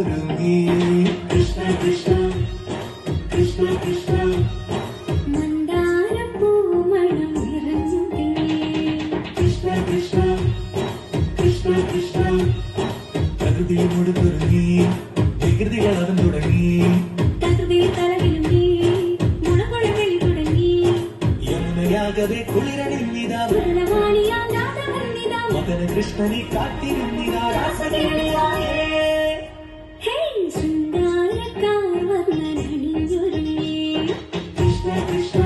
മുടുത്തൊരുങ്ങി കൃഷ്ണ കൃഷ്ണ കൃഷ്ണ കൃഷ്ണ മന്ദാരപ്പൂമണം നിറഞ്ഞു കൃഷ്ണ കൃഷ്ണ കൃഷ്ണ കൃഷ്ണ പ്രകൃതി മുടുത്തൊരുങ്ങി വികൃതികൾ അവൻ തുടങ്ങി തകൃതി തലകിലുങ്ങി മുളകൊഴ വെളി തുടങ്ങി യമുനയാകവെ കുളിരണിഞ്ഞിതാ പൂർണ്ണവാണിയാം രാധവന്നിതാ മകന കൃഷ്ണനെ കാത്തിരുന്നിതാ രാസകേളിയായേ ഹേ ശൃംഗാരക്കാർ വർണ്ണനണിഞ്ഞൊരുങ്ങി കൃഷ്ണ കൃഷ്ണ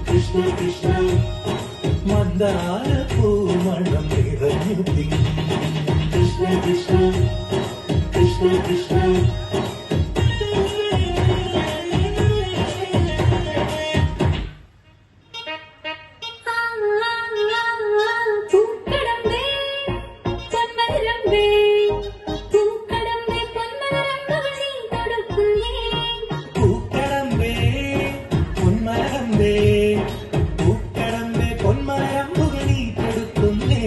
കൃഷ്ണ കൃഷ്ണ മന്ദാരപ്പൂമണം നിറഞ്ഞു കൃഷ്ണ കൃഷ്ണ കൃഷ്ണ കൃഷ്ണ പൂക്കടമ്പേ പൊന്മലരമ്പേ പൂക്കടമ്പേ പൊന്മലരമ്പുകൾ നീ തൊടുക്കുന്നേ പൂക്കടമ്പേ പൊന്മലരമ്പേ പൂക്കടമ്പേ പൊന്മലരമ്പുകൾ നീ കൊടുക്കുന്നേ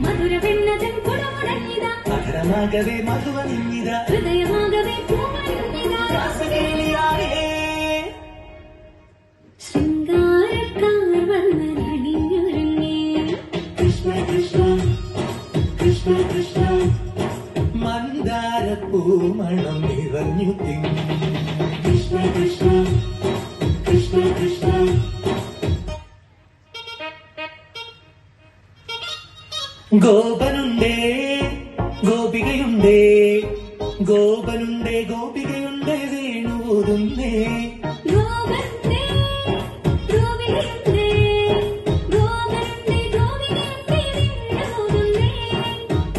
മധുരവെണ്ണതൻ കുടമുടങ്ങിതാ മകരമാകവേ മധുവനിഞ്ഞിതാ ഹൃദയമാകവേ പൂമണിഞ്ഞിതാ രാസകേളിയായേ ശൃംഗാരക്കാർ വർണ്ണനണിഞ്ഞൊരുങ്ങി കൃഷ്ണ കൃഷ്ണ കൃഷ്ണ കൃഷ്ണ മന്ദാരപ്പൂമണം നിറഞ്ഞു കൃഷ്ണ കൃഷ്ണ കൃഷ്ണ കൃഷ്ണ ഗോപനുണ്ടേ ഗോപികയുണ്ടേ ഗോപനുണ്ടേ ഗോപികയുണ്ടേ വേണുപോതുന്നേ ഗോപന്തേ ഗോപികയുണ്ടേ ഗോപന്തേ ഗോപികയുണ്ടേ വീണുപോകുന്നേ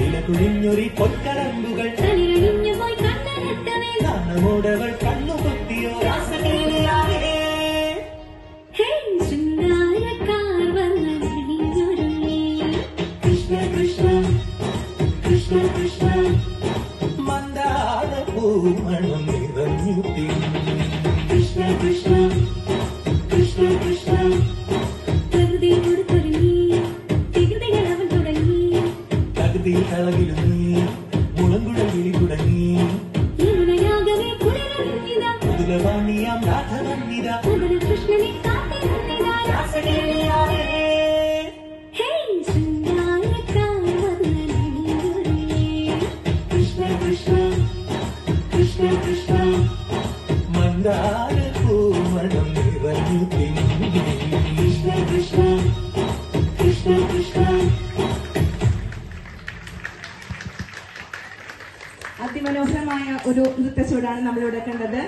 ഇലകുഴിഞ്ഞൊരി പൊൻകടമ്പുകൾ തളിരണിഞ്ഞു പോയി കണ്ണനട്ടവേ നാണമോടവൾ കണ്ണുപൊത്തിയോ രാസകേളിയായേ ഹേ ശൃംഗാരക്കാർ വർണ്ണനണിഞ്ഞൊരുങ്ങി കൃഷ്ണ കൃഷ്ണ കൃഷ്ണ കൃഷ്ണ മന്ദാരപ്പൂമണം നിറഞ്ഞു കൃഷ്ണ കൃഷ്ണ കൃഷ്ണ കൃഷ്ണ പ്രകൃതി കൊടുത്തൊരുങ്ങി വികൃതികൾ അവൻ തുടങ്ങി പ്രകൃതി കളകിലുങ്ങി മുളങ്കുഴൽ വിളി തുടങ്ങി യമുനയാകവേ കുളിരണിഞ്ഞിതാ മുതലവാണിയാം രാധവന്നിത മകന കൃഷ്ണനെ കാത്തിരുന്നിതാ രാസകേളിയായേ ഹേ ശൃംഗാരക്കാർ വർണ്ണനണിഞ്ഞൊരുങ്ങി കൃഷ്ണ കൃഷ്ണ കൃഷ്ണ കൃഷ്ണ മന്ദാരപ്പൂമണം നിറഞ്ഞു കൃഷ്ണ കൃഷ്ണ കൃഷ്ണ കൃഷ്ണ അതിമനോഹരമായ ഒരു നൃത്തച്ചൂടാണ് നമ്മളിവിടെ കണ്ടത്.